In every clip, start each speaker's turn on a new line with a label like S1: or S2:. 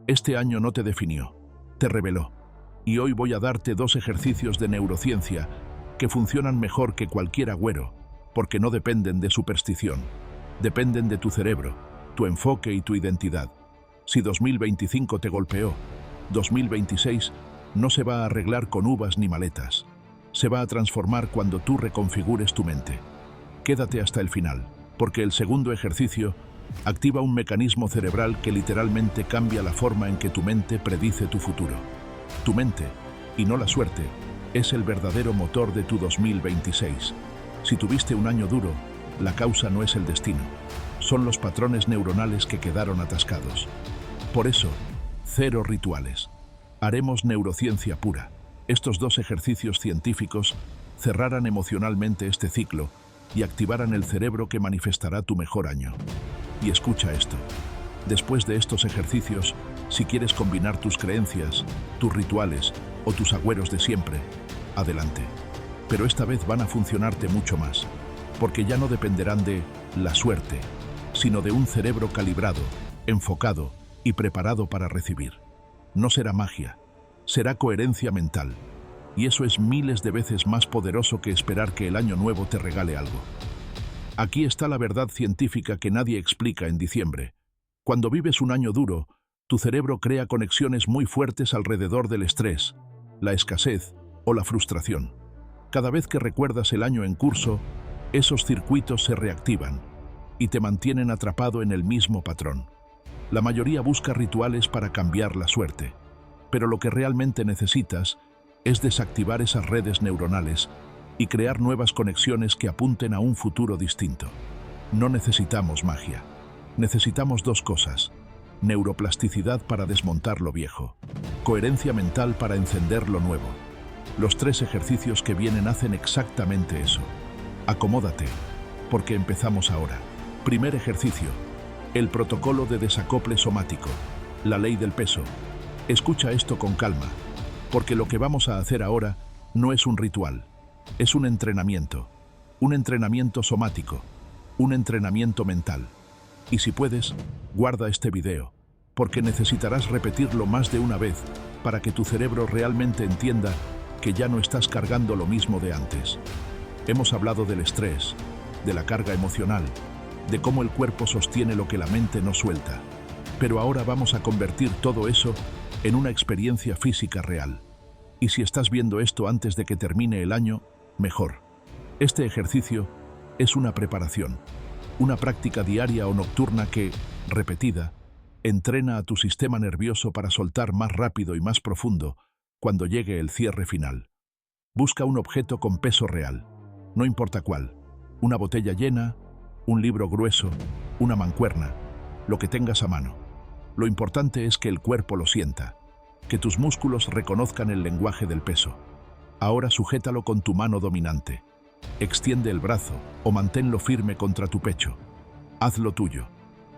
S1: Este año no te definió, te reveló. Y hoy voy a darte 2 ejercicios de neurociencia que funcionan mejor que cualquier agüero, porque no dependen de superstición, dependen de tu cerebro, tu enfoque y tu identidad. Si 2025 te golpeó, 2026 no se va a arreglar con uvas ni maletas. Se va a transformar cuando tú reconfigures tu mente. Quédate hasta el final, porque el segundo ejercicio activa un mecanismo cerebral que literalmente cambia la forma en que tu mente predice tu futuro. Tu mente, y no la suerte, es el verdadero motor de tu 2026. Si tuviste un año duro, la causa no es el destino, son los patrones neuronales que quedaron atascados. Por eso, 0 rituales. Haremos neurociencia pura. Estos 2 ejercicios científicos cerrarán emocionalmente este ciclo y activarán el cerebro que manifestará tu mejor año. Y escucha esto. Después de estos ejercicios, si quieres combinar tus creencias, tus rituales o tus agüeros de siempre, adelante. Pero esta vez van a funcionarte mucho más, porque ya no dependerán de la suerte, sino de un cerebro calibrado, enfocado y preparado para recibir. No será magia, será coherencia mental. Y eso es miles de veces más poderoso que esperar que el año nuevo te regale algo. Aquí está la verdad científica que nadie explica en diciembre. Cuando vives un año duro, tu cerebro crea conexiones muy fuertes alrededor del estrés, la escasez o la frustración. Cada vez que recuerdas el año en curso, esos circuitos se reactivan y te mantienen atrapado en el mismo patrón. La mayoría busca rituales para cambiar la suerte, pero lo que realmente necesitas es desactivar esas redes neuronales y crear nuevas conexiones que apunten a un futuro distinto. No necesitamos magia. Necesitamos 2 cosas: neuroplasticidad para desmontar lo viejo, coherencia mental para encender lo nuevo. Los 3 ejercicios que vienen hacen exactamente eso. Acomódate, porque empezamos ahora. Primer ejercicio: el protocolo de desacople somático, la ley del peso. Escucha esto con calma, porque lo que vamos a hacer ahora no es un ritual, es un entrenamiento somático, un entrenamiento mental. Y si puedes, guarda este video, porque necesitarás repetirlo más de una vez para que tu cerebro realmente entienda que ya no estás cargando lo mismo de antes. Hemos hablado del estrés, de la carga emocional, de cómo el cuerpo sostiene lo que la mente no suelta. Pero ahora vamos a convertir todo eso en una experiencia física real. Y si estás viendo esto antes de que termine el año, mejor. Este ejercicio es una preparación, una práctica diaria o nocturna que, repetida, entrena a tu sistema nervioso para soltar más rápido y más profundo cuando llegue el cierre final. Busca un objeto con peso real, no importa cuál, una botella llena, un libro grueso, una mancuerna, lo que tengas a mano. Lo importante es que el cuerpo lo sienta, que tus músculos reconozcan el lenguaje del peso. Ahora sujétalo con tu mano dominante. Extiende el brazo o manténlo firme contra tu pecho. Hazlo tuyo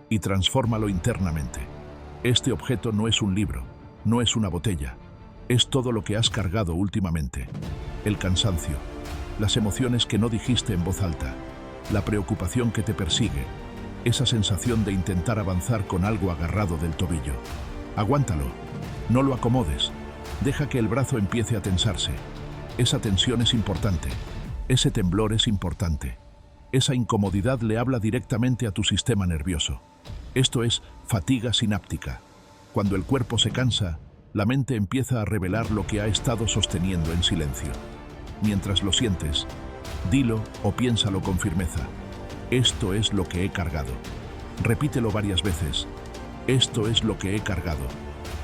S1: y transfórmalo internamente. Este objeto no es un libro, no es una botella. Es todo lo que has cargado últimamente. El cansancio, las emociones que no dijiste en voz alta, la preocupación que te persigue, esa sensación de intentar avanzar con algo agarrado del tobillo. Aguántalo, no lo acomodes, deja que el brazo empiece a tensarse. Esa tensión es importante, ese temblor es importante. Esa incomodidad le habla directamente a tu sistema nervioso. Esto es fatiga sináptica. Cuando el cuerpo se cansa, la mente empieza a revelar lo que ha estado sosteniendo en silencio. Mientras lo sientes, dilo o piénsalo con firmeza. Esto es lo que he cargado. Repítelo varias veces. Esto es lo que he cargado.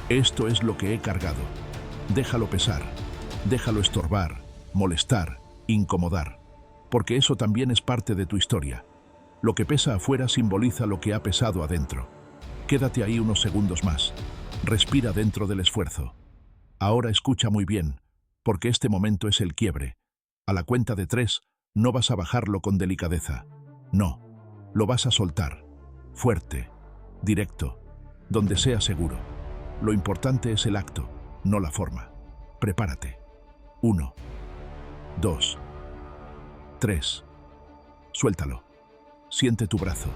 S1: Esto es lo que he cargado. Déjalo pesar, déjalo estorbar, molestar, incomodar, porque eso también es parte de tu historia. Lo que pesa afuera simboliza lo que ha pesado adentro. Quédate ahí unos segundos más. Respira dentro del esfuerzo. Ahora escucha muy bien, porque este momento es el quiebre. A la cuenta de 3, no vas a bajarlo con delicadeza. No, lo vas a soltar. Fuerte, directo, donde sea seguro. Lo importante es el acto, no la forma. Prepárate. 1, 2, 3. Suéltalo. Siente tu brazo.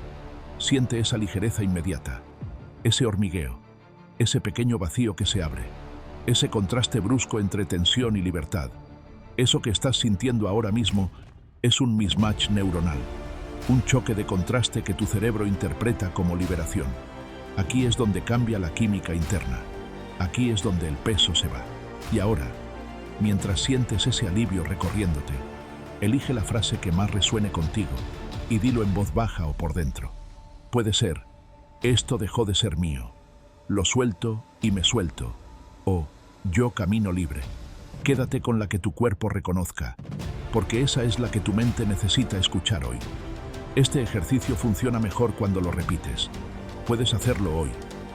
S1: Siente esa ligereza inmediata. ese hormigueo, ese pequeño vacío que se abre, ese contraste brusco entre tensión y libertad. Eso que estás sintiendo ahora mismo es un mismatch neuronal, un choque de contraste que tu cerebro interpreta como liberación. Aquí es donde cambia la química interna. Aquí es donde el peso se va. Y ahora, mientras sientes ese alivio recorriéndote, elige la frase que más resuene contigo y dilo en voz baja o por dentro. Puede ser: esto dejó de ser mío, lo suelto y me suelto, o yo camino libre. Quédate con la que tu cuerpo reconozca, porque esa es la que tu mente necesita escuchar hoy. Este ejercicio funciona mejor cuando lo repites. Puedes hacerlo hoy,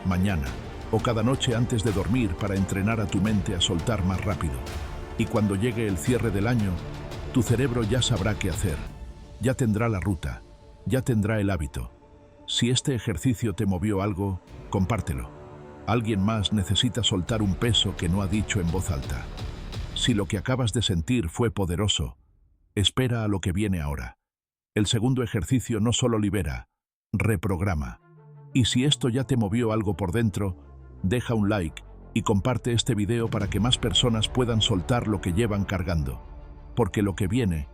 S1: mañana o cada noche antes de dormir para entrenar a tu mente a soltar más rápido. Y cuando llegue el cierre del año, tu cerebro ya sabrá qué hacer. Ya tendrá la ruta, ya tendrá el hábito. Si este ejercicio te movió algo, compártelo. Alguien más necesita soltar un peso que no ha dicho en voz alta. Si lo que acabas de sentir fue poderoso, espera a lo que viene ahora. El segundo ejercicio no solo libera, reprograma. Y si esto ya te movió algo por dentro, deja un like y comparte este video para que más personas puedan soltar lo que llevan cargando. Porque lo que viene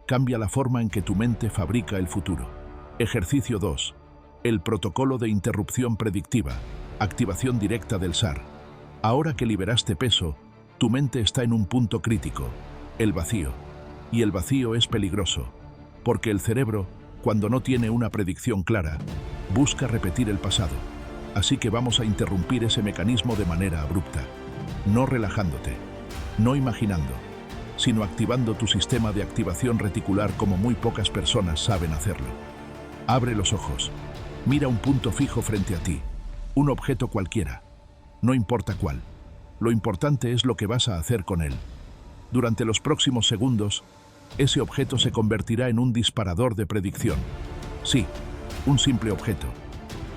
S1: cambia la forma en que tu mente fabrica el futuro. Ejercicio 2. El protocolo de interrupción predictiva. Activación directa del SAR. Ahora que liberaste peso, tu mente está en un punto crítico, el vacío. Y el vacío es peligroso, porque el cerebro, cuando no tiene una predicción clara, busca repetir el pasado. Así que vamos a interrumpir ese mecanismo de manera abrupta, no relajándote, no imaginando, sino activando tu sistema de activación reticular como muy pocas personas saben hacerlo. Abre los ojos, mira un punto fijo frente a ti, un objeto cualquiera, no importa cuál. Lo importante es lo que vas a hacer con él. Durante los próximos segundos, ese objeto se convertirá en un disparador de predicción. Sí, un simple objeto,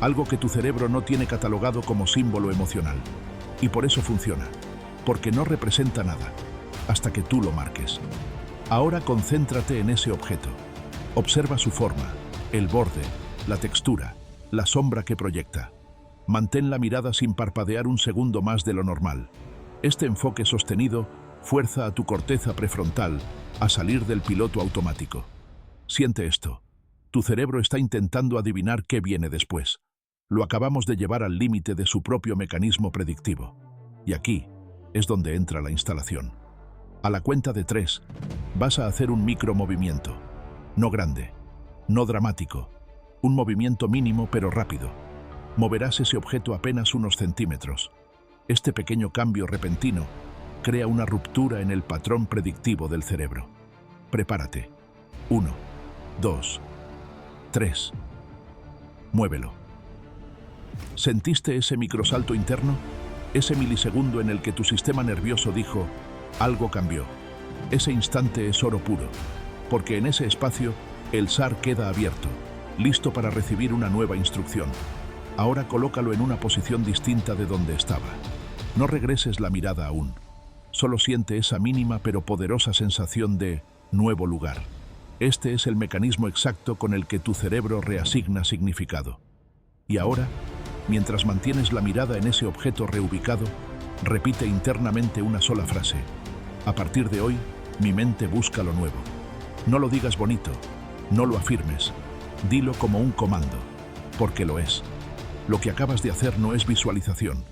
S1: algo que tu cerebro no tiene catalogado como símbolo emocional. Y por eso funciona, porque no representa nada, hasta que tú lo marques. Ahora concéntrate en ese objeto. Observa su forma, el borde, la textura, la sombra que proyecta. Mantén la mirada sin parpadear un segundo más de lo normal. Este enfoque sostenido fuerza a tu corteza prefrontal a salir del piloto automático. Siente esto. Tu cerebro está intentando adivinar qué viene después. Lo acabamos de llevar al límite de su propio mecanismo predictivo. Y aquí es donde entra la instalación. A la cuenta de 3, vas a hacer un micromovimiento. No grande, no dramático. Un movimiento mínimo pero rápido. Moverás ese objeto apenas unos centímetros. Este pequeño cambio repentino crea una ruptura en el patrón predictivo del cerebro. Prepárate. 1, 2, 3. Muévelo. ¿Sentiste ese microsalto interno? Ese milisegundo en el que tu sistema nervioso dijo: algo cambió. Ese instante es oro puro, porque en ese espacio el SAR queda abierto, listo para recibir una nueva instrucción. Ahora colócalo en una posición distinta de donde estaba. No regreses la mirada aún. Solo siente esa mínima pero poderosa sensación de nuevo lugar. Este es el mecanismo exacto con el que tu cerebro reasigna significado. Y ahora, mientras mantienes la mirada en ese objeto reubicado, repite internamente una sola frase. A partir de hoy, mi mente busca lo nuevo. No lo digas bonito, no lo afirmes. Dilo como un comando, porque lo es. Lo que acabas de hacer no es visualización,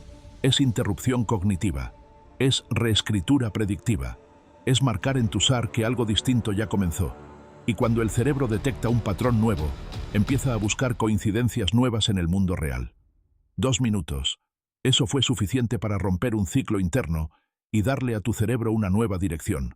S1: es interrupción cognitiva, es reescritura predictiva, es marcar en tu SAR que algo distinto ya comenzó. Y cuando el cerebro detecta un patrón nuevo, empieza a buscar coincidencias nuevas en el mundo real. 2 minutos. Eso fue suficiente para romper un ciclo interno y darle a tu cerebro una nueva dirección.